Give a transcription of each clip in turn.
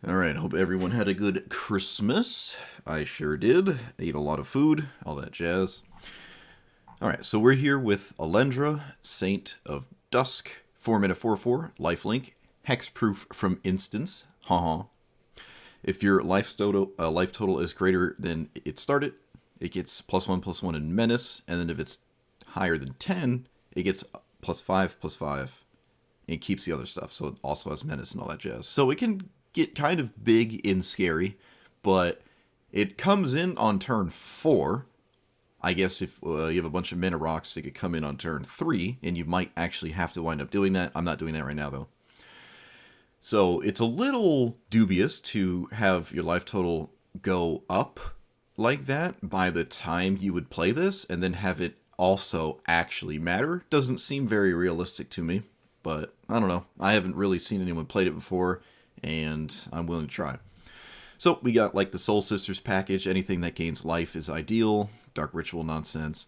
Alright, hope everyone had a good Christmas. I sure did. Ate a lot of food, all that jazz. Alright, so we're here with Elenda, Saint of Dusk, 4-mana 4/4, lifelink, hexproof from instance, haha. If your life total is greater than it started, it gets +1/+1 in menace, and then if it's higher than 10, it gets +5/+5. And it keeps the other stuff, so it also has menace and all that jazz. So it can get kind of big and scary, but it comes in on turn 4. I guess if you have a bunch of mana rocks, it could come in on turn 3, and you might actually have to wind up doing that. I'm not doing that right now, though. So it's a little dubious to have your life total go up like that by the time you would play this, and then have it also actually matter. Doesn't seem very realistic to me, but I don't know. I haven't really seen anyone played it before, and I'm willing to try. So we got like the Soul Sisters package. Anything that gains life is ideal. Dark Ritual nonsense.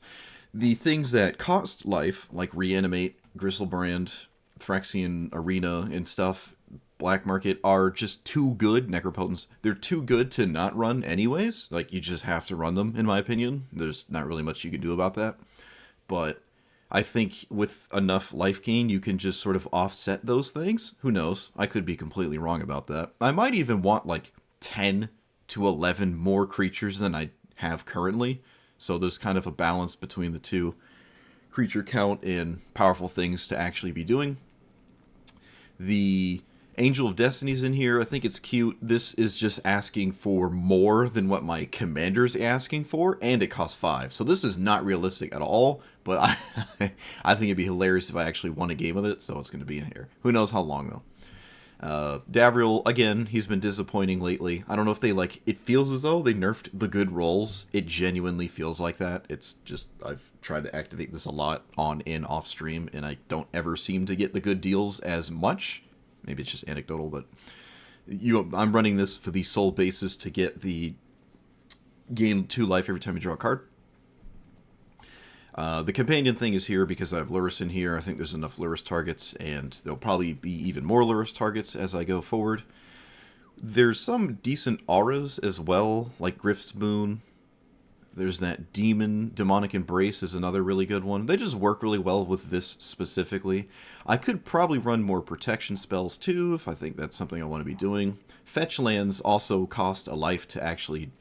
The things that cost life, like Reanimate, Gristlebrand, Phyrexian Arena, and stuff, Black Market, are just too good. Necropotence, they're too good to not run anyways. Like, you just have to run them, in my opinion. There's not really much you can do about that. But I think with enough life gain, you can just sort of offset those things. Who knows? I could be completely wrong about that. I might even want like 10 to 11 more creatures than I have currently. So there's kind of a balance between the two, creature count and powerful things to actually be doing. The Angel of Destiny's in here. I think it's cute. This is just asking for more than what my commander's asking for, and it costs 5. So this is not realistic at all, but I think it'd be hilarious if I actually won a game with it, so it's going to be in here. Who knows how long, though. Davriel, again, he's been disappointing lately. I don't know if they, like, it feels as though they nerfed the good rolls. It genuinely feels like that. It's just, I've tried to activate this a lot on and off stream, and I don't ever seem to get the good deals as much. Maybe it's just anecdotal, but I'm running this for the sole basis to get the gain 2 life every time you draw a card. The companion thing is here because I have Lurrus in here. I think there's enough Lurrus targets, and there'll probably be even more Lurrus targets as I go forward. There's some decent auras as well, like Grift's Moon. There's that Demonic Embrace is another really good one. They just work really well with this specifically. I could probably run more protection spells too, if I think that's something I want to be doing. Fetch lands also cost a life to actually,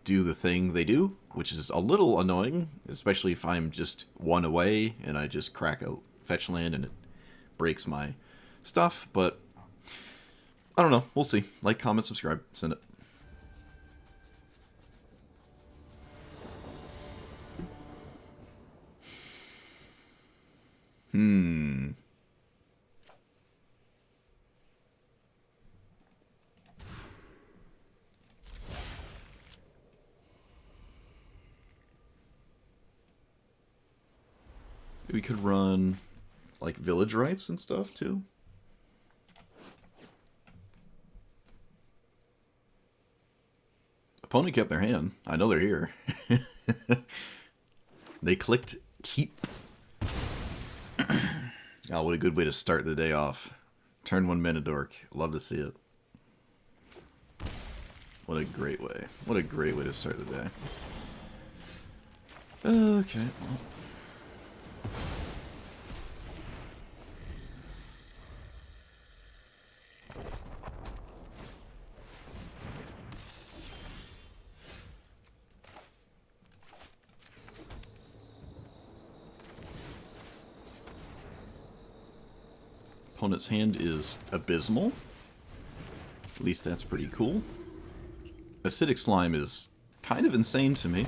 do the thing they do, which is a little annoying, especially if I'm just 1 away and I just crack a fetch land and it breaks my stuff, but I don't know. We'll see. Like, comment, subscribe, send it. We could run, like, village rites and stuff, too. Opponent kept their hand. I know they're here. They clicked keep. Oh, what a good way to start the day off. Turn 1 mana dork. Love to see it. What a great way. What a great way to start the day. Okay. Opponent's hand is abysmal. At least that's pretty cool. Acidic Slime is kind of insane to me.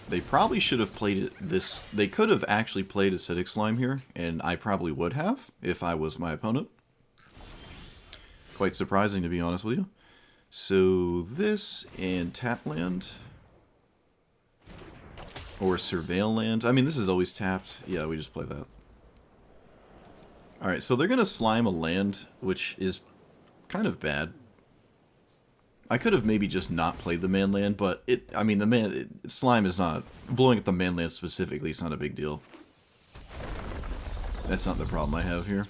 They probably should have played this. They could have actually played Acidic Slime here, and I probably would have if I was my opponent. Quite surprising, to be honest with you. So this and Tapland. Or Surveil Land. I mean, this is always tapped. Yeah, we just play that. Alright, so they're going to slime a land, which is kind of bad. I could have maybe just not played the man land, but slime is not, blowing up the man land specifically is not a big deal. That's not the problem I have here.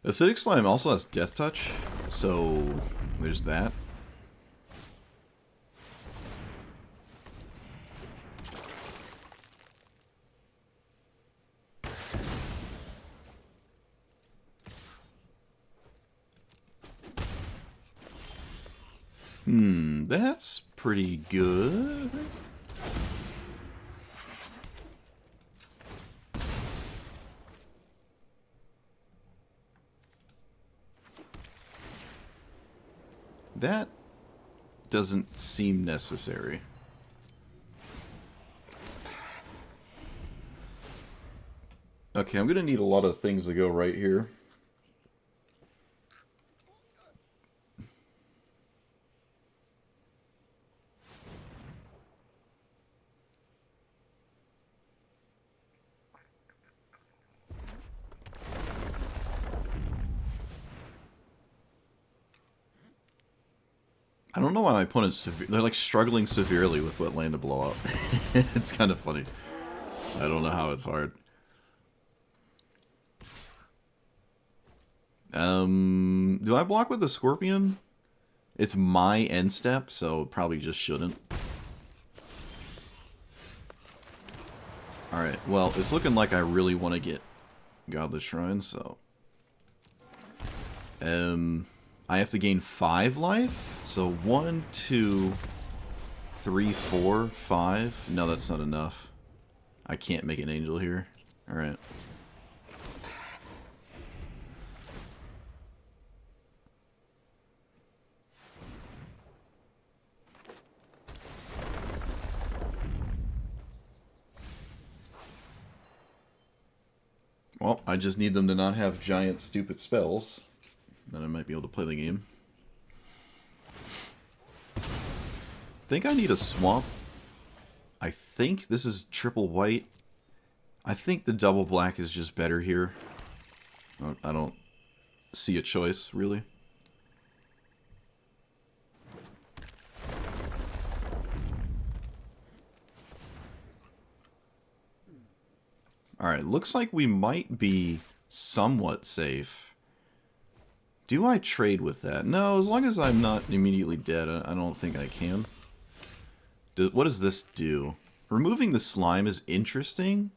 Acidic Slime also has Death Touch, so there's that. That's pretty good. That doesn't seem necessary. Okay, I'm gonna need a lot of things to go right here. I don't know why my opponent's they're like struggling severely with what land to blow up. It's kind of funny. I don't know how it's hard. Do I block with the Scorpion? It's my end step, so probably just shouldn't. Alright, well, it's looking like I really want to get Godless Shrine, so... I have to gain 5 life? So 1, 2, 3, 4, 5... No, that's not enough. I can't make an angel here. Alright. Well, I just need them to not have giant, stupid spells. Then I might be able to play the game. I think I need a swamp. I think this is triple white. I think the double black is just better here. I don't see a choice, really. Alright, looks like we might be somewhat safe. Do I trade with that? No, as long as I'm not immediately dead, I don't think I can. What does this do? Removing the slime is interesting,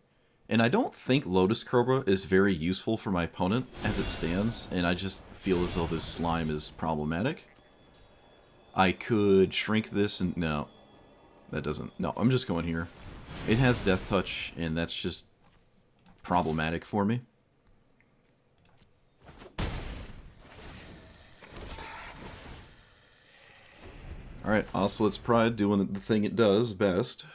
and I don't think Lotus Cobra is very useful for my opponent as it stands, and I just feel as though this slime is problematic. I could shrink this and... No, that doesn't... No, I'm just going here. It has Death Touch, and that's just problematic for me. Alright, Ocelot's Pride doing the thing it does best.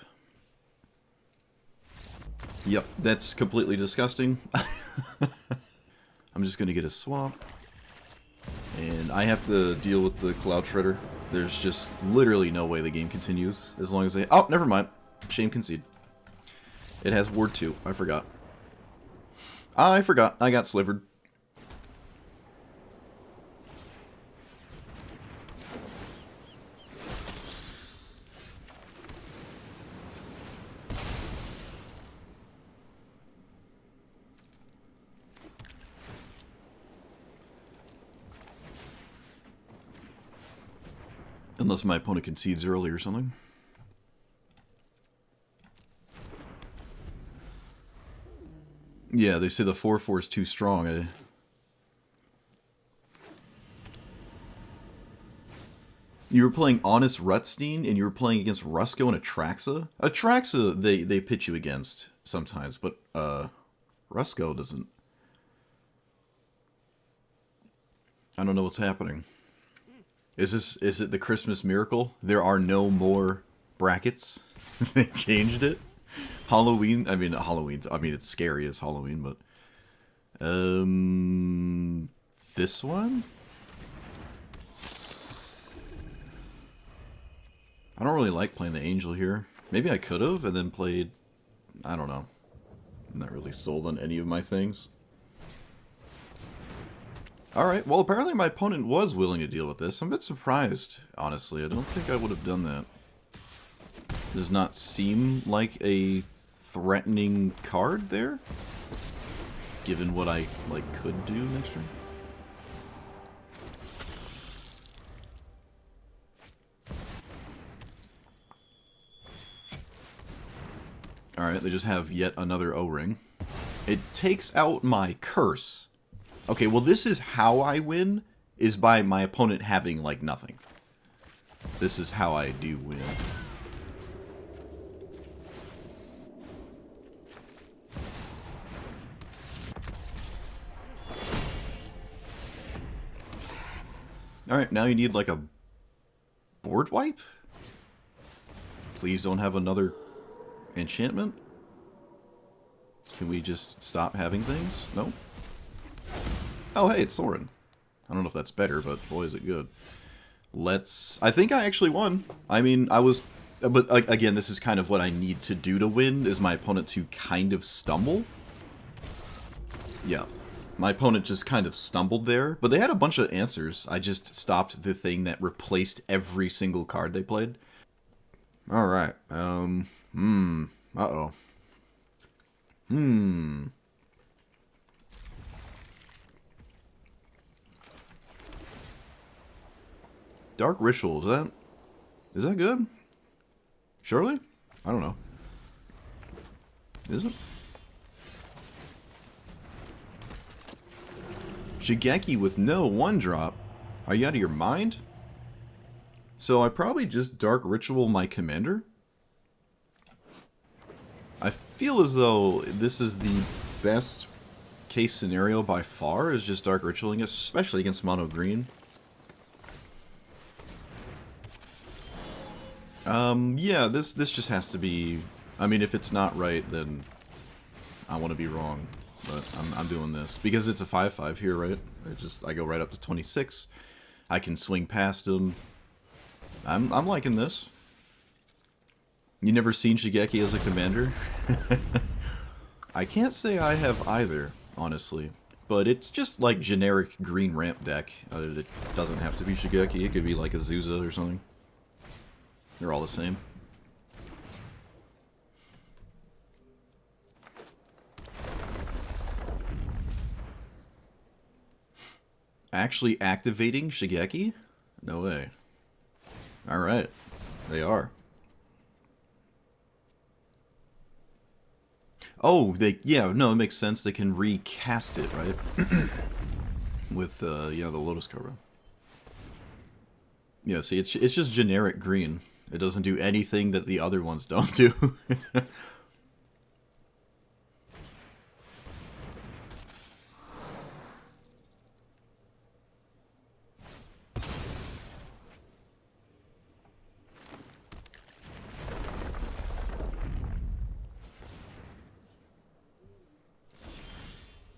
Yep, that's completely disgusting. I'm just gonna get a swamp. And I have to deal with the Cloud Shredder. There's just literally no way the game continues as long as they... Oh, never mind. Shame concede. It has Ward 2. I forgot. I forgot. I got slivered. Unless my opponent concedes early or something. Yeah, they say the 4/4 is too strong. You were playing Honest Rutstein, and you were playing against Rusko and Atraxa? Atraxa, they pitch you against sometimes, but Rusko doesn't. I don't know what's happening. Is it the Christmas miracle? There are no more brackets? They changed it? Halloween, I mean, it's scary as Halloween, but... This one? I don't really like playing the Angel here. Maybe I could have, and then played... I don't know. I'm not really sold on any of my things. Alright, well apparently my opponent was willing to deal with this. I'm a bit surprised, honestly. I don't think I would have done that. Does not seem like a threatening card there, given what I, like, could do next turn. Alright, they just have yet another O-ring. It takes out my curse. Okay, well this is how I win, is by my opponent having, like, nothing. This is how I do win. Alright, now you need, like, a board wipe? Please don't have another enchantment? Can we just stop having things? No? Oh, hey, it's Soren. I don't know if that's better, but boy, is it good. Let's... I think I actually won. I mean, I was... But, again, this is kind of what I need to do to win, is my opponent to kind of stumble. Yeah. My opponent just kind of stumbled there, but they had a bunch of answers. I just stopped the thing that replaced every single card they played. Alright, uh-oh. Dark Ritual, is that good? Surely? I don't know. Is it? Shigeki with no 1-drop? Are you out of your mind? So I probably just Dark Ritual my commander? I feel as though this is the best case scenario by far, is just Dark Ritualing, especially against mono green. Yeah, this just has to be... I mean, if it's not right, then I want to be wrong. But I'm doing this. Because it's a 5-5 here, right? I go right up to 26. I can swing past him. I'm liking this. You never seen Shigeki as a commander? I can't say I have either, honestly. But it's just like generic green ramp deck. It doesn't have to be Shigeki. It could be like a Zuza or something. They're all the same. Actually activating Shigeki? No way. Alright. They are. Oh, yeah, no, it makes sense. They can recast it, right? With, yeah, the Lotus Cobra. Yeah, see, it's just generic green. It doesn't do anything that the other ones don't do.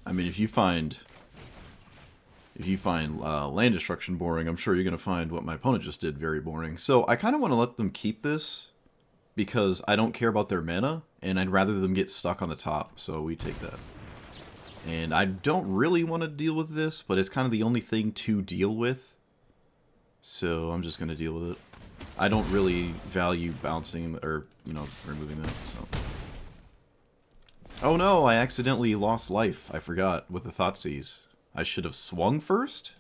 I mean, if you find land destruction boring, I'm sure you're going to find what my opponent just did very boring. So I kind of want to let them keep this, because I don't care about their mana, and I'd rather them get stuck on the top, so we take that. And I don't really want to deal with this, but it's kind of the only thing to deal with, so I'm just going to deal with it. I don't really value bouncing, or, you know, removing that, so... Oh no, I accidentally lost life. I forgot, with the Thoughtseize. I should have swung first?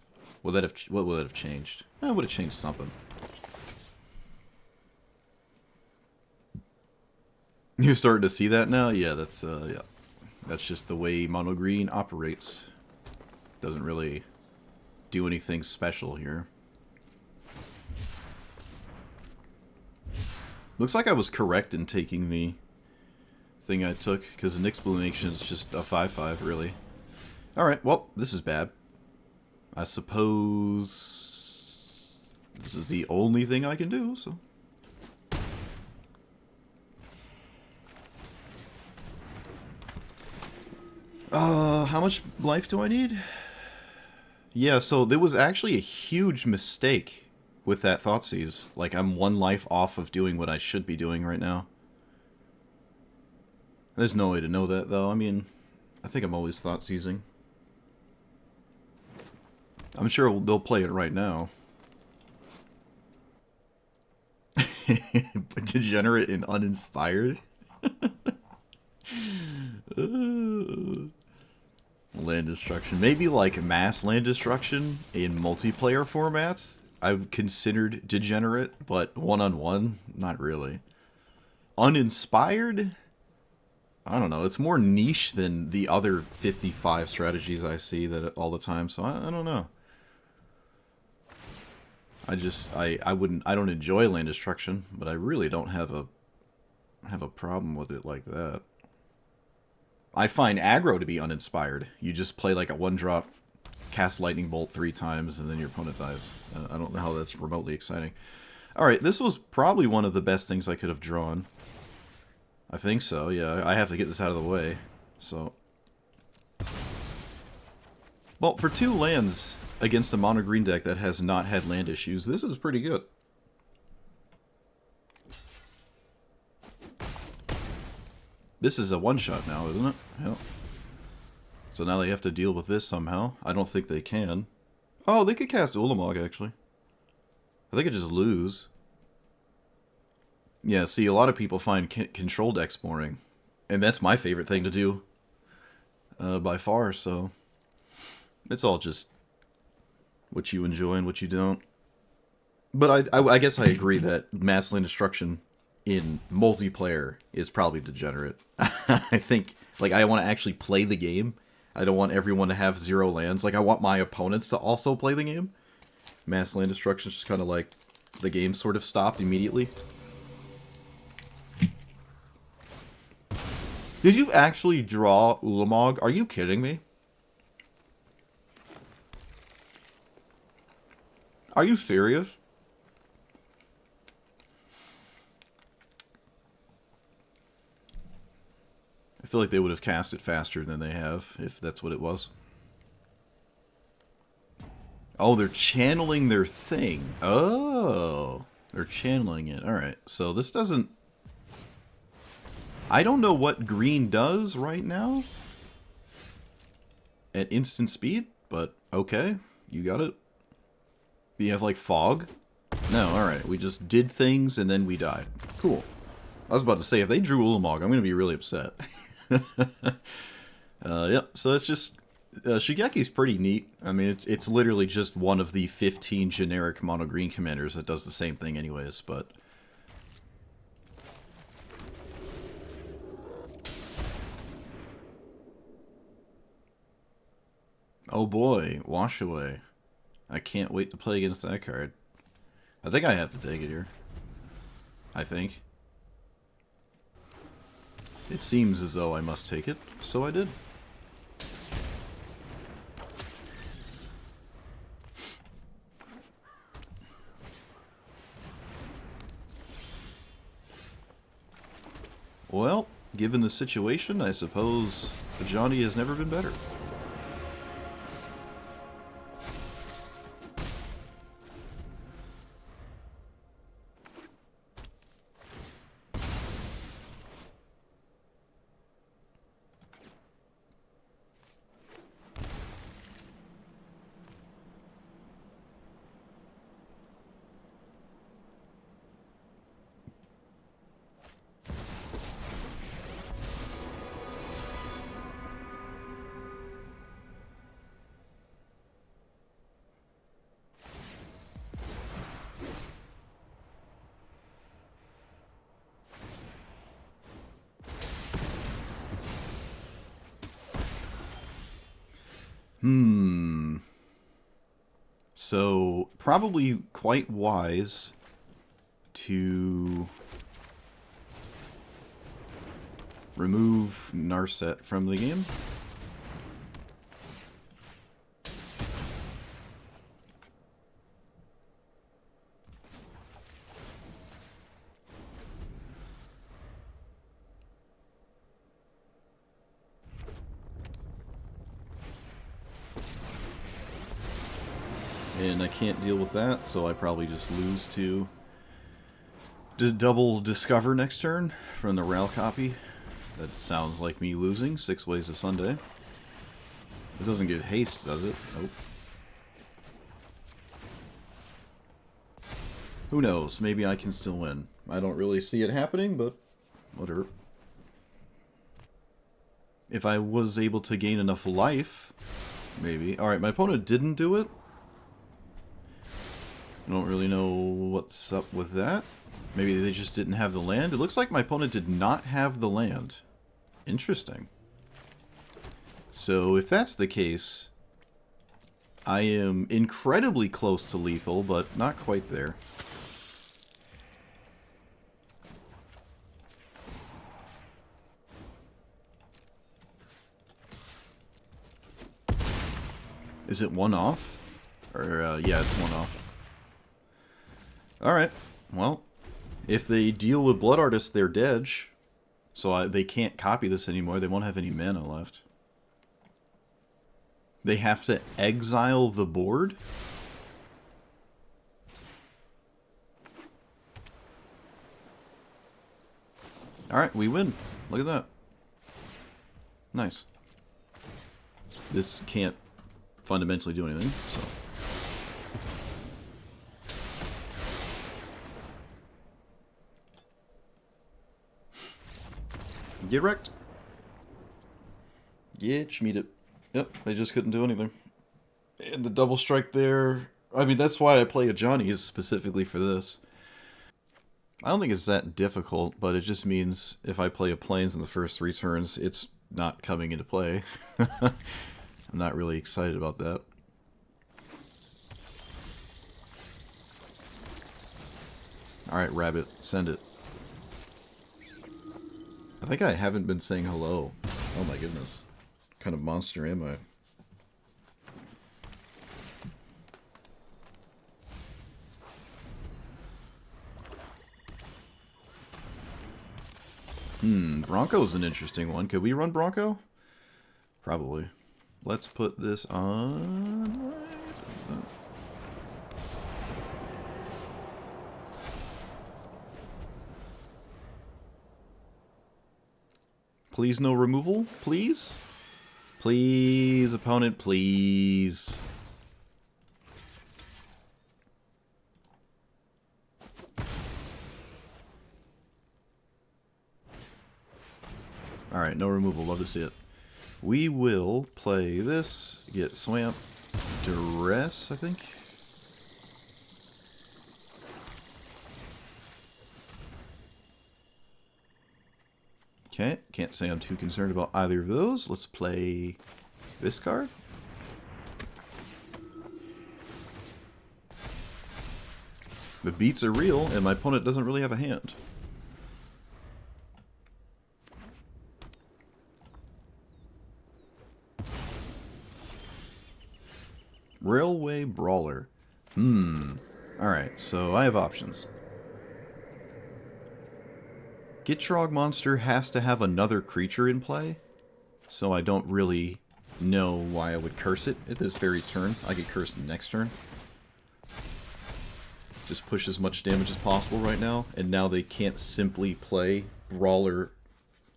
What would that have changed? It would have changed something. You're starting to see that now? Yeah, that's yeah. That's just the way mono green operates. Doesn't really do anything special here. Looks like I was correct in taking the thing I took, because the Nyxblimation is just a 5-5, really. Alright, well, this is bad. I suppose this is the only thing I can do, so... how much life do I need? Yeah, so there was actually a huge mistake with that Thoughtseize. Like, I'm 1 life off of doing what I should be doing right now. There's no way to know that, though. I mean, I think I'm always Thoughtseizing. I'm sure they'll play it right now. Degenerate and uninspired? Land destruction. Maybe like mass land destruction in multiplayer formats. I've considered degenerate, but one-on-one, not really. Uninspired? I don't know. It's more niche than the other 55 strategies I see that all the time, so I don't know. I don't enjoy land destruction, but I really don't have a problem with it like that. I find aggro to be uninspired. You just play like a one-drop, cast lightning bolt 3 times, and then your opponent dies. I don't know how that's remotely exciting. Alright, this was probably one of the best things I could have drawn. I think so, yeah. I have to get this out of the way. So, well, for 2 lands against a mono-green deck that has not had land issues, this is pretty good. This is a one-shot now, isn't it? Yep. So now they have to deal with this somehow. I don't think they can. Oh, they could cast Ulamog, actually. I think I just lose. Yeah, see, a lot of people find control decks boring. And that's my favorite thing to do. By far, so... It's all just what you enjoy and what you don't. But I guess I agree that mass land destruction in multiplayer is probably degenerate. I think, like, I want to actually play the game. I don't want everyone to have 0 lands. Like, I want my opponents to also play the game. Mass land destruction is just kind of like the game sort of stopped immediately. Did you actually draw Ulamog? Are you kidding me? Are you serious? I feel like they would have cast it faster than they have, if that's what it was. Oh, they're channeling their thing. Oh, they're channeling it. Alright, so this doesn't... I don't know what green does right now at instant speed, but okay, you got it. Do you have, like, fog? No, alright, we just did things and then we died. Cool. I was about to say, if they drew Ulamog, I'm going to be really upset. Yep, so it's just... Shigeki's pretty neat. I mean, it's literally just one of the 15 generic mono-green commanders that does the same thing anyways, but... Oh boy, Wash Away. I can't wait to play against that card. I think I have to take it here. I think. It seems as though I must take it, so I did. Well, given the situation, I suppose Johnny has never been better. So, probably quite wise to remove Narset from the game. And I can't deal with that, so I probably just lose to just double discover next turn from the RAL copy. That sounds like me losing 6 ways to Sunday. This doesn't give haste, does it? Nope. Who knows? Maybe I can still win. I don't really see it happening, but whatever. If I was able to gain enough life, maybe. Alright, my opponent didn't do it. I don't really know what's up with that. Maybe they just didn't have the land. It looks like my opponent did not have the land. Interesting. So if that's the case, I am incredibly close to lethal, but not quite there. Is it one off? Or, yeah, it's one off. Alright, well, if they deal with Blood Artist, they're dead. So they can't copy this anymore. They won't have any mana left. They have to exile the board? Alright, we win. Look at that. Nice. This can't fundamentally do anything, so... Get wrecked. Get schmeeded. Yep, they just couldn't do anything. And the double strike there... I mean, that's why I play a Johnny's specifically for this. I don't think it's that difficult, but it just means if I play a Plains in the first 3 turns, it's not coming into play. I'm not really excited about that. Alright, Rabbit, send it. I think I haven't been saying hello. Oh my goodness. What kind of monster am I? Bronco's an interesting one. Could we run Bronco? Probably. Let's put this on... Please no removal, please? Please, opponent, please. Alright, no removal, love to see it. We will play this, get Swamp, Duress, I think. Okay, can't say I'm too concerned about either of those. Let's play this card. The beats are real, and my opponent doesn't really have a hand. Railway Brawler. Alright, so I have options. Gitrog monster has to have another creature in play, so I don't really know why I would curse it at this very turn. I could curse next turn. Just push as much damage as possible right now, and now they can't simply play Brawler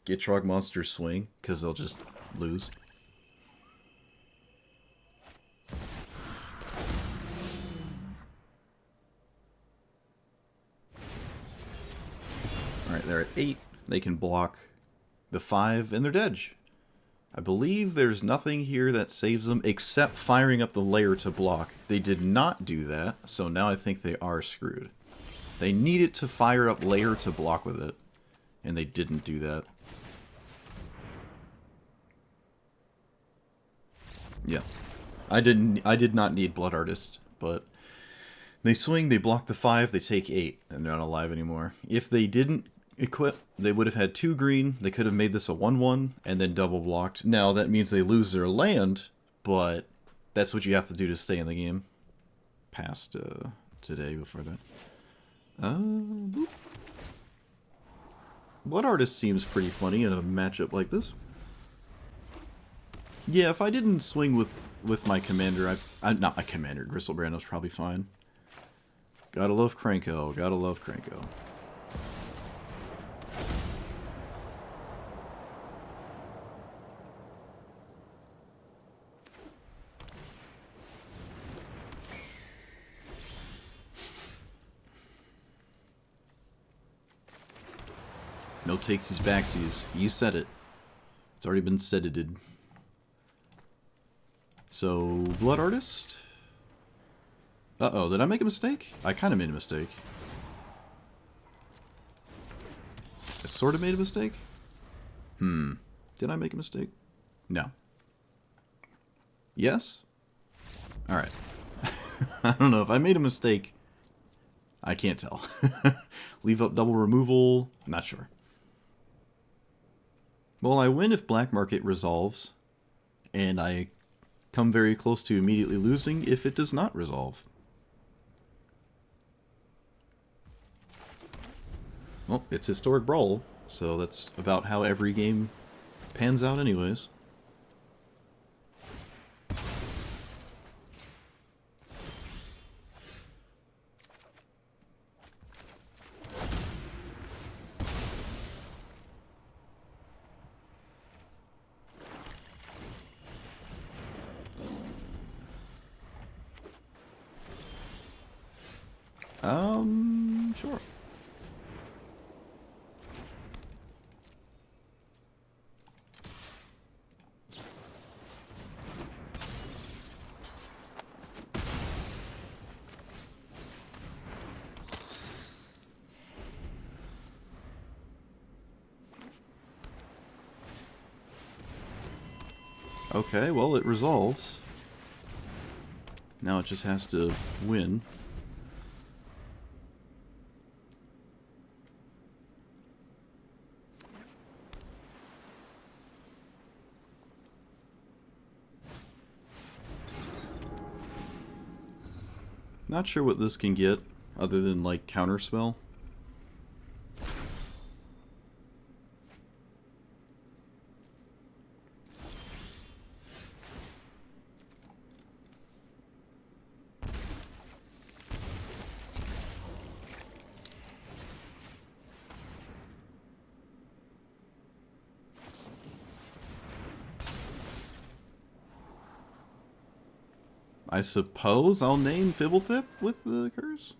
Gitrog monster swing, because they'll just lose. Alright, they're at 8. They can block the 5, and they're dead. I believe there's nothing here that saves them except firing up the layer to block. They did not do that, so now I think they are screwed. They needed to fire up layer to block with it, and they didn't do that. Yeah. I did not need Blood Artist, but they swing, they block the 5, they take 8, and they're not alive anymore. If they didn't equip, they would have had 2 green, they could have made this a 1/1, and then double blocked. Now, that means they lose their land, but that's what you have to do to stay in the game. Past today before that. Boop. Blood Artist seems pretty funny in a matchup like this. Yeah, if I didn't swing with my commander, not my commander, Gristlebrand was probably fine. Gotta love Cranko, gotta love Cranko. No takesies backsies. You said it. It's already been said. So, Blood Artist? Uh-oh, did I make a mistake? I kind of made a mistake. I sort of made a mistake? Did I make a mistake? No. Yes? Alright. I don't know, if I made a mistake, I can't tell. Leave up double removal, not sure. Well, I win if Black Market resolves, and I come very close to immediately losing if it does not resolve. Well, it's Historic Brawl, so that's about how every game pans out anyways. Sure. Okay, well, it resolves. Now it just has to win. Not sure what this can get, other than, like, counterspell. I suppose I'll name Fibblethip with the curse?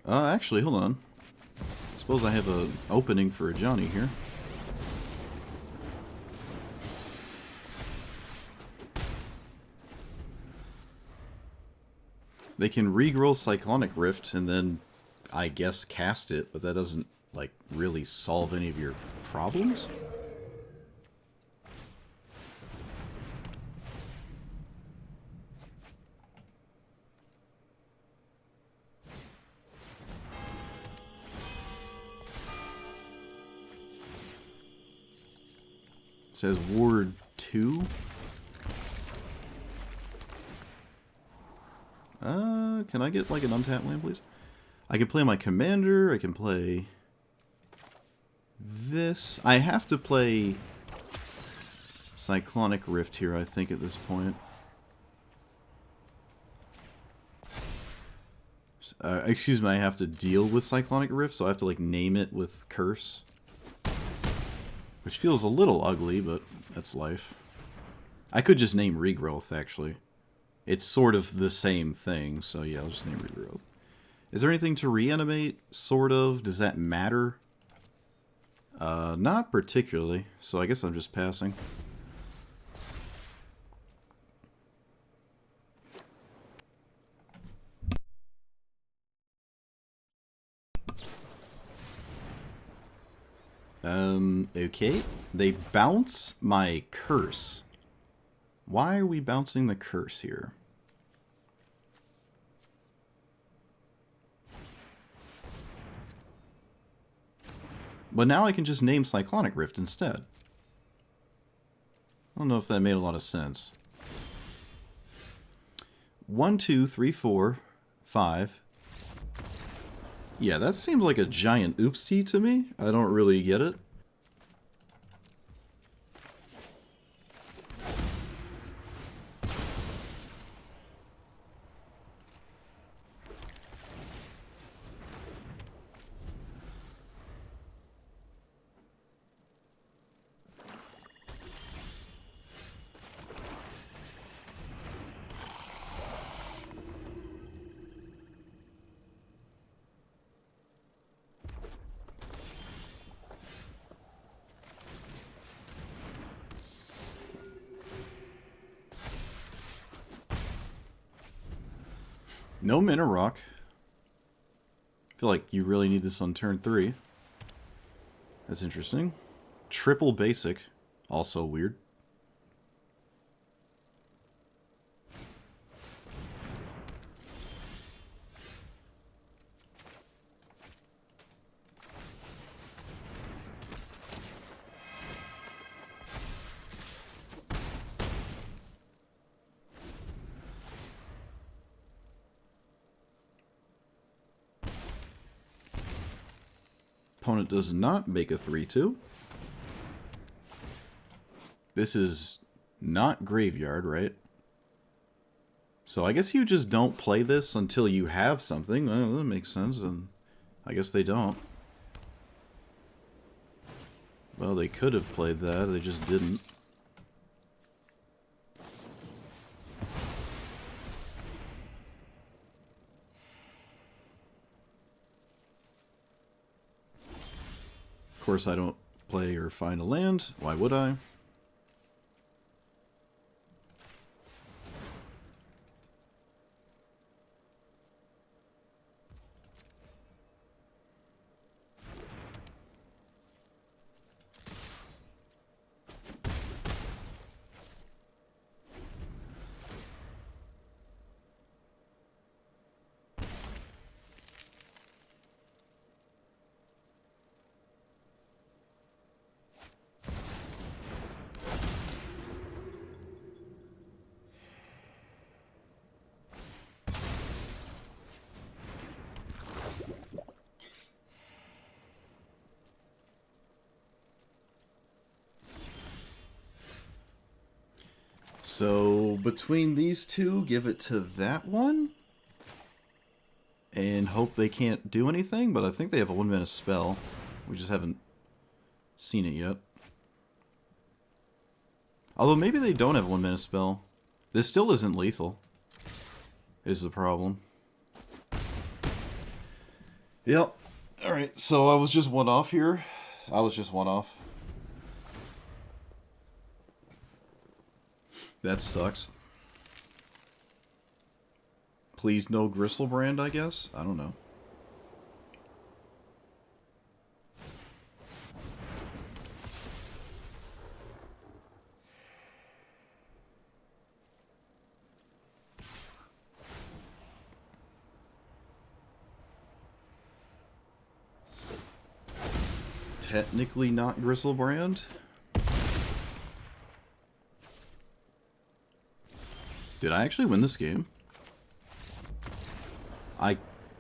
Actually, hold on. Suppose I have an opening for a Johnny here. They can regrow Cyclonic Rift and then, I guess, cast it, but that doesn't, like, really solve any of your problems? It says Ward 2. Can I get like an untapped land, please? I can play my commander, I can play this. I have to play Cyclonic Rift here, I think, at this point. Excuse me, I have to deal with Cyclonic Rift, so I have to like name it with Curse. Which feels a little ugly, but that's life. I could just name Regrowth, actually. It's sort of the same thing, so yeah, I'll just name Regrowth. Is there anything to reanimate? Sort of. Does that matter? Not particularly, so I guess I'm just passing. Okay. They bounce my curse. Why are we bouncing the curse here? But now I can just name Cyclonic Rift instead. I don't know if that made a lot of sense. 1, 2, 3, 4, 5. Yeah, that seems like a giant oopsie to me. I don't really get it. No Mana Rock. I feel like you really need this on turn 3. That's interesting. Triple basic. Also weird. Opponent does not make a 3-2. This is not Graveyard, right? So I guess you just don't play this until you have something. Well, that makes sense, and I guess they don't. Well, they could have played that, they just didn't. Of course, I don't play or find a land. Why would I? So, between these two, give it to that one. And hope they can't do anything, but I think they have a 1-mana spell. We just haven't seen it yet. Although maybe they don't have a 1-mana spell. This still isn't lethal, is the problem. Yep. Alright, so I was just one off here. I was just one off. That sucks. Please no Gristlebrand, I guess? I don't know. Technically not Gristlebrand. Did I actually win this game?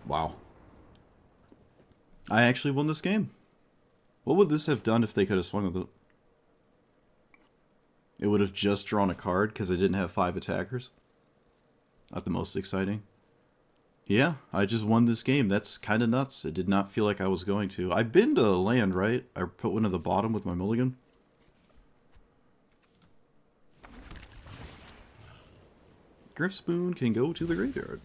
Wow. I actually won this game. What would this have done if they could have swung with it? It would have just drawn a card because I didn't have 5 attackers. Not the most exciting. Yeah, I just won this game. That's kind of nuts. It did not feel like I was going to. I binned a land, right? I put one at the bottom with my mulligan. Griffspoon can go to the graveyard.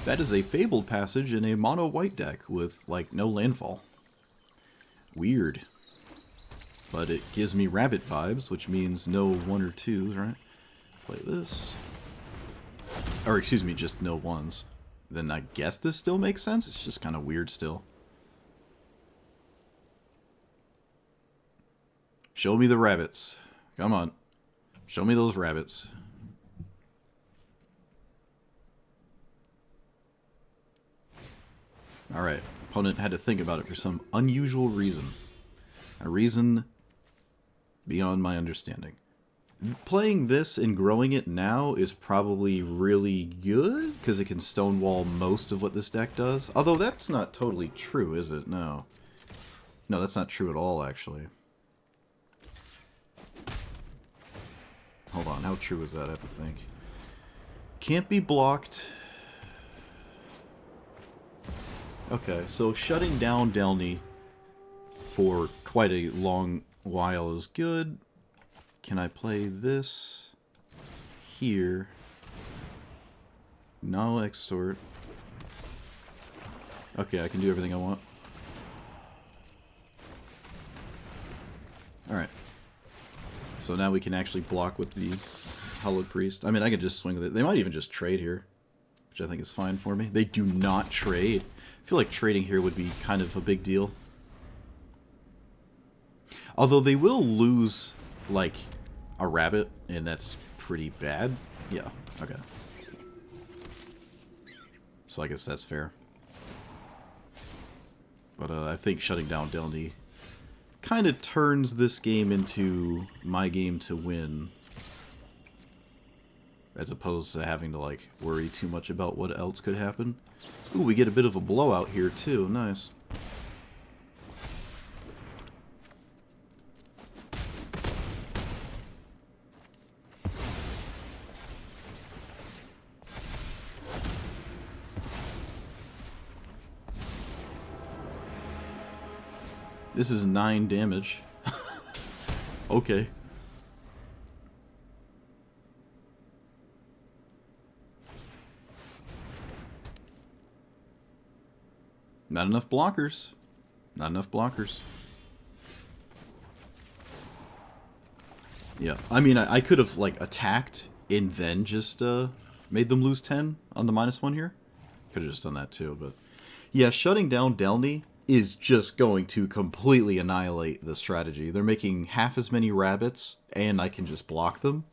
That is a Fabled Passage in a mono white deck with, like, no landfall. Weird. But it gives me rabbit vibes, which means no 1 or 2s, right? Play this. Or, excuse me, just no 1s. Then I guess this still makes sense? It's just kind of weird still. Show me the rabbits. Come on. Show me those rabbits. Alright. Opponent had to think about it for some unusual reason. A reason beyond my understanding. Playing this and growing it now is probably really good, because it can stonewall most of what this deck does. Although that's not totally true, is it? No. No, that's not true at all, actually. Hold on, how true is that? I have to think. Can't be blocked. Okay, so shutting down Delney for quite a long while is good. Can I play this here? No extort. Okay, I can do everything I want. Alright. So now we can actually block with the Hallowed Priest. I mean, I could just swing with it. They might even just trade here, which I think is fine for me. They do not trade. I feel like trading here would be kind of a big deal. Although they will lose, like, a rabbit, and that's pretty bad. Yeah, okay. So I guess that's fair. But I think shutting down Delney kind of turns this game into my game to win, as opposed to having to, like, worry too much about what else could happen. Ooh, we get a bit of a blowout here, too. Nice. This is 9 damage. Okay. Not enough blockers. Not enough blockers. Yeah, I mean, I could have, like, attacked and then just made them lose 10 on the -1 here. Could have just done that too, but... Yeah, shutting down Delney is just going to completely annihilate the strategy. They're making half as many rabbits, and I can just block them.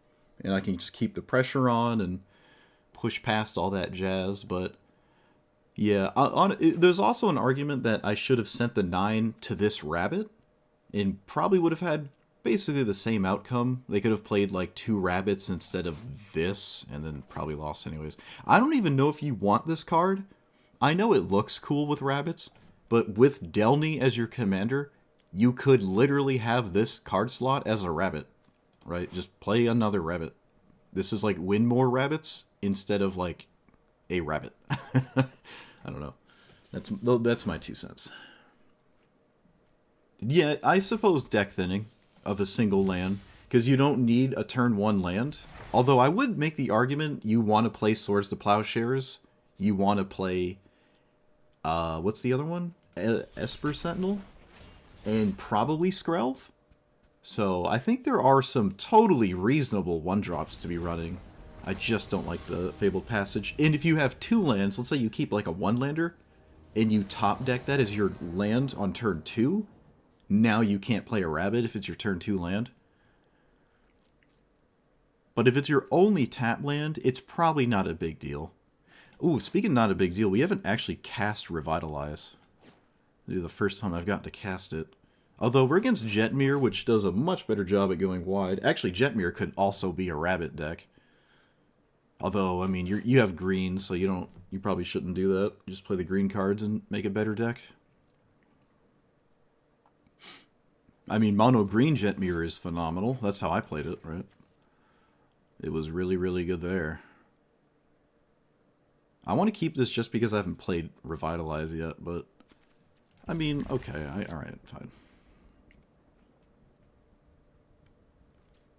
And I can just keep the pressure on and push past all that jazz, but... Yeah, there's also an argument that I should have sent the 9 to this rabbit, and probably would have had basically the same outcome. They could have played like 2 rabbits instead of this, and then probably lost anyways. I don't even know if you want this card. I know it looks cool with rabbits, but with Delney as your commander, you could literally have this card slot as a rabbit, right? Just play another rabbit. This is like win more rabbits instead of like a rabbit. I don't know. That's my 2 cents. Yeah, I suppose deck thinning of a single land, because you don't need a turn 1 land. Although I would make the argument you want to play Swords to Plowshares, you want to play, what's the other one? Esper Sentinel? And probably Skrelv? So I think there are some totally reasonable 1-drops to be running. I just don't like the Fabled Passage. And if you have 2 lands, let's say you keep like a 1-lander, and you top deck that as your land on turn 2, now you can't play a rabbit if it's your turn 2 land. But if it's your only tap land, it's probably not a big deal. Ooh, speaking of not a big deal, we haven't actually cast Revitalize. This is the first time I've gotten to cast it. Although we're against Jetmir, which does a much better job at going wide. Actually, Jetmir could also be a rabbit deck. Although, I mean, you have green, so you probably shouldn't do that. You just play the green cards and make a better deck. I mean, mono green Jetmir is phenomenal. That's how I played it, right? It was really, really good there. I want to keep this just because I haven't played Revitalize yet, but... I mean, okay, alright, fine.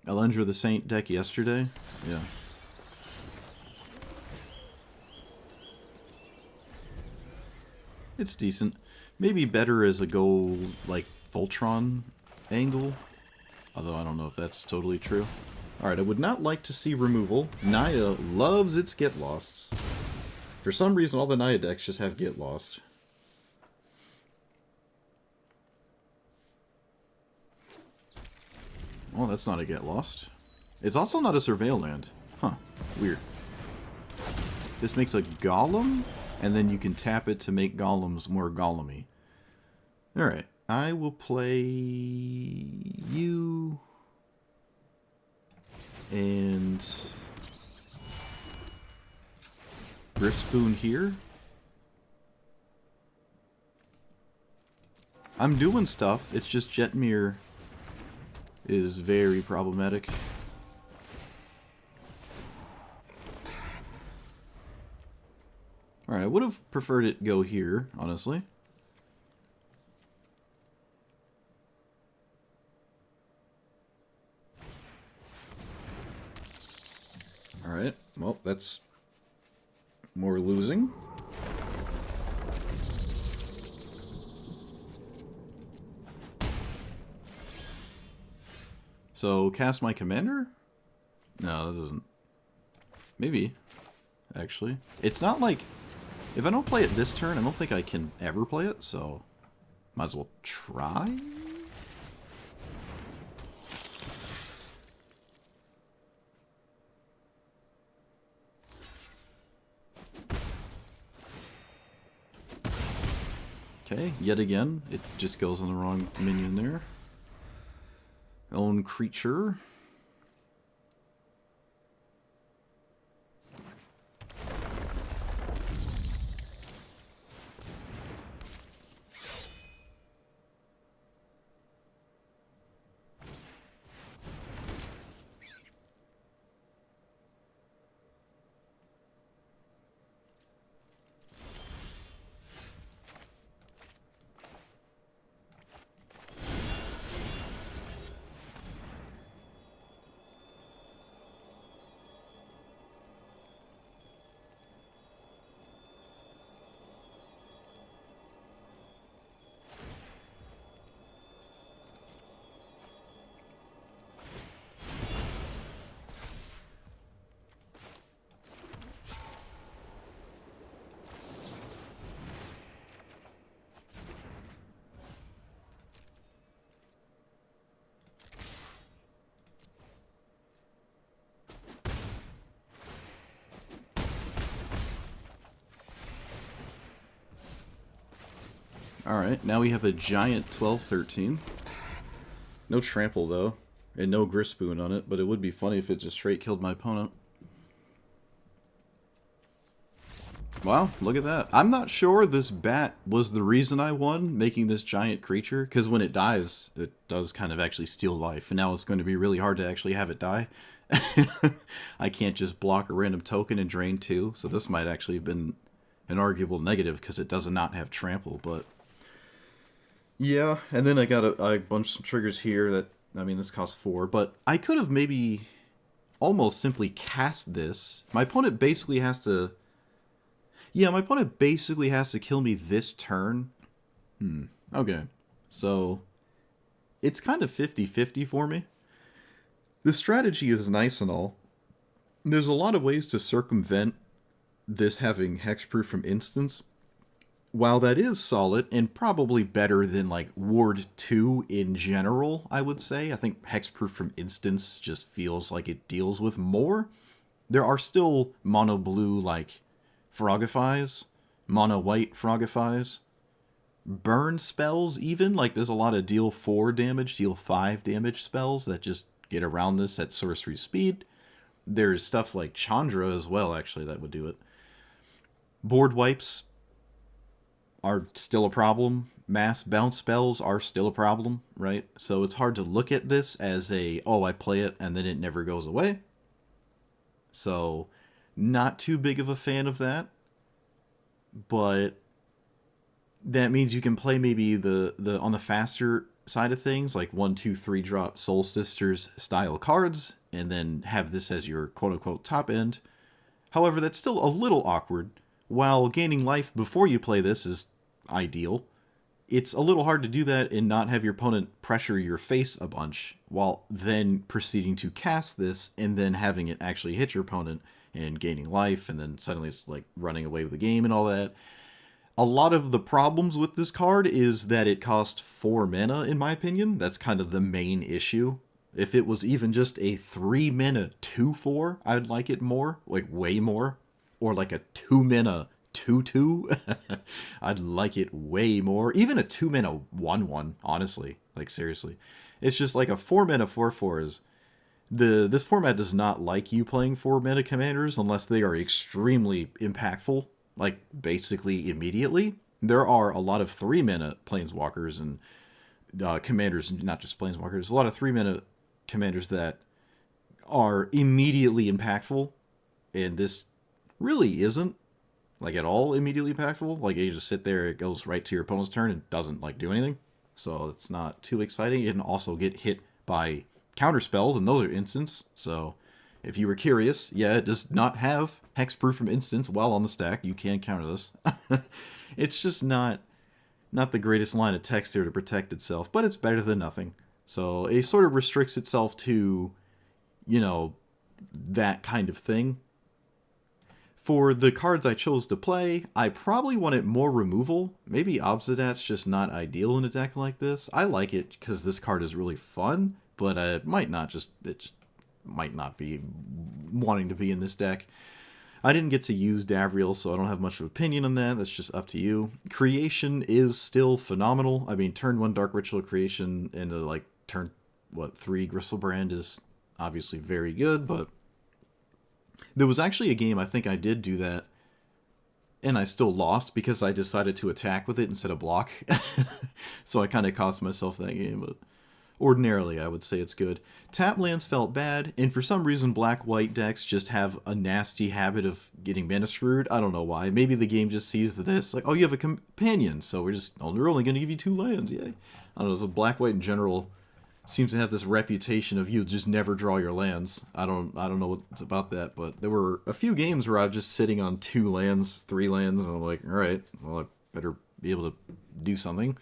Elenda the Saint deck yesterday? Yeah. It's decent. Maybe better as a go, like, Voltron angle. Although I don't know if that's totally true. Alright, I would not like to see removal. Naya loves its Get Losts. For some reason, all the Naya decks just have Get Lost. Well, that's not a Get Lost. It's also not a Surveil land. Huh. Weird. This makes a Golem, and then you can tap it to make Golems more Golem-y. Alright. I will play you... and... Griftspoon here. I'm doing stuff, it's just Jetmir is very problematic. Alright, I would have preferred it go here, honestly. Alright, well, that's more losing. So, cast my commander? No, that doesn't. Maybe, actually. It's not like... If I don't play it this turn, I don't think I can ever play it, so... Might as well try? Okay, yet again, it just goes on the wrong minion there. Own creature. Alright, now we have a giant 12-13. No trample, though. And no Grispoon on it, but it would be funny if it just straight killed my opponent. Wow, look at that. I'm not sure this bat was the reason I won, making this giant creature, because when it dies, it does kind of actually steal life, and now it's going to be really hard to actually have it die. I can't just block a random token and drain 2, so this might actually have been an arguable negative, because it does not have trample, but... Yeah, and then I got a bunch of triggers here that, I mean, this costs 4, but I could have maybe almost simply cast this. My opponent basically has to... Yeah, my opponent basically has to kill me this turn. Okay. So, it's kind of 50-50 for me. The strategy is nice and all. There's a lot of ways to circumvent this having hexproof from instance. While that is solid, and probably better than, like, Ward 2 in general, I would say. I think hexproof from instance just feels like it deals with more. There are still mono-blue, like, Frogifies, mono-white Frogifies, burn spells even, like there's a lot of deal 4 damage, deal 5 damage spells that just get around this at sorcery speed. There's stuff like Chandra as well, actually, that would do it. Board wipes are still a problem. Mass bounce spells are still a problem, right? So it's hard to look at this as a, oh, I play it and then it never goes away. So... not too big of a fan of that, but that means you can play maybe the on the faster side of things, like 1, 2, 3 drop Soul Sisters style cards, and then have this as your quote-unquote top end. However, that's still a little awkward. While gaining life before you play this is ideal, it's a little hard to do that and not have your opponent pressure your face a bunch, while then proceeding to cast this and then having it actually hit your opponent and gaining life, and then suddenly it's like running away with the game and all that. A lot of the problems with this card is that it costs 4 mana, in my opinion. That's kind of the main issue. If it was even just a 3 mana 2/4, I'd like it more, like way more. Or like a 2 mana 2/2, I'd like it way more. Even a 2 mana 1/1, honestly, like seriously. It's just like a 4 mana 4/4 is... This format does not like you playing 4 mana commanders unless they are extremely impactful, like basically immediately. There are a lot of 3 mana planeswalkers and commanders, not just planeswalkers, a lot of 3 mana commanders that are immediately impactful, and this really isn't, like, at all immediately impactful. Like, you just sit there, it goes right to your opponent's turn and doesn't, like, do anything. So it's not too exciting. You can also get hit by counter spells, and those are instants. So if you were curious, yeah, it does not have hexproof from instants while on the stack. You can counter this. It's just not the greatest line of text there to protect itself, but it's better than nothing. So it sort of restricts itself to, you know, that kind of thing. For the cards I chose to play, I probably wanted more removal. Maybe Obsidat's just not ideal in a deck like this. I like it because this card is really fun, but it just might not be wanting to be in this deck. I didn't get to use Davriel, so I don't have much of an opinion on that. That's just up to you. Creation is still phenomenal. I mean, turn 1 Dark Ritual creation into, like, turn, 3 Gristlebrand is obviously very good, but there was actually a game I think I did do that, and I still lost because I decided to attack with it instead of block. So I kind of cost myself that game, but ordinarily I would say it's good. Tap lands felt bad, and for some reason black-white decks just have a nasty habit of getting mana screwed. I don't know why. Maybe the game just sees this, like, oh, you have a companion, so we're only going to give you 2 lands, yay. I don't know, so black-white in general seems to have this reputation of you just never draw your lands. I don't know what's about that, but there were a few games where I was just sitting on 2 lands, 3 lands, and I'm like, all right, well, I better be able to do something.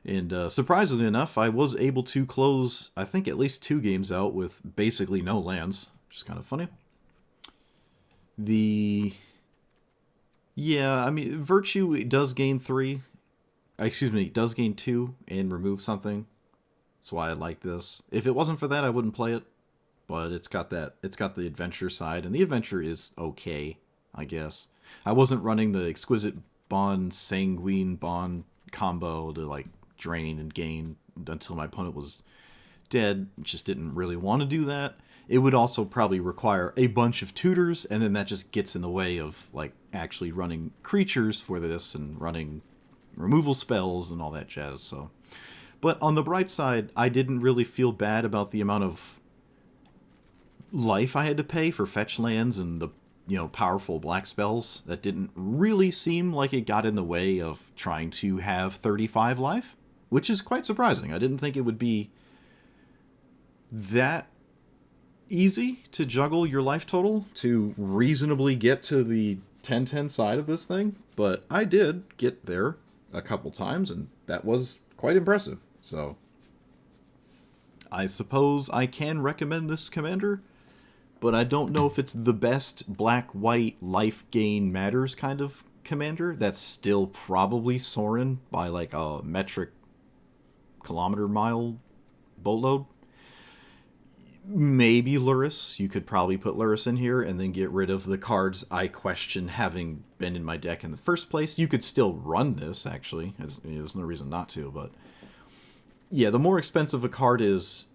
And surprisingly enough, I was able to close, I think, at least 2 games out with basically no lands, which is kind of funny. Yeah, I mean, Virtue does gain 3. Excuse me, does gain 2 and remove something. That's why I like this. If it wasn't for that, I wouldn't play it. But it's got the adventure side, and the adventure is okay, I guess. I wasn't running the Exquisite Bond, Sanguine Bond combo to, like, drain and gain until my opponent was dead. Just didn't really want to do that. It would also probably require a bunch of tutors, and then that just gets in the way of, like, actually running creatures for this and running removal spells and all that jazz, so... But on the bright side, I didn't really feel bad about the amount of life I had to pay for fetch lands and the, powerful black spells. That didn't really seem like it got in the way of trying to have 35 life, which is quite surprising. I didn't think it would be that easy to juggle your life total to reasonably get to the 10-10 side of this thing, but I did get there a couple times, and that was quite impressive. So, I suppose I can recommend this commander, but I don't know if it's the best black-white life gain matters kind of commander. That's still probably Sorin by like a metric kilometer mile boatload. Maybe Lurrus. You could probably put Lurrus in here and then get rid of the cards I question having been in my deck in the first place. You could still run this, actually. There's no reason not to, but... Yeah, the more expensive a card is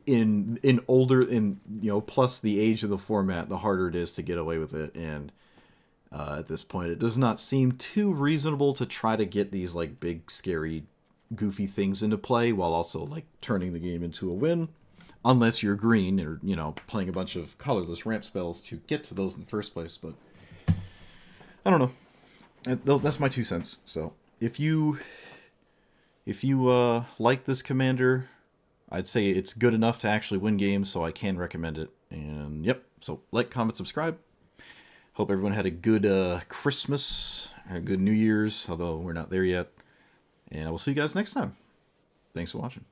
plus the age of the format, the harder it is to get away with it. And at this point, it does not seem too reasonable to try to get these like big, scary, goofy things into play while also like turning the game into a win. Unless you're green or, playing a bunch of colorless ramp spells to get to those in the first place. But I don't know. That's my 2 cents. So if you like this commander, I'd say it's good enough to actually win games, so I can recommend it. And yep, so like, comment, subscribe. Hope everyone had a good Christmas, a good New Year's, although we're not there yet. And I will see you guys next time. Thanks for watching.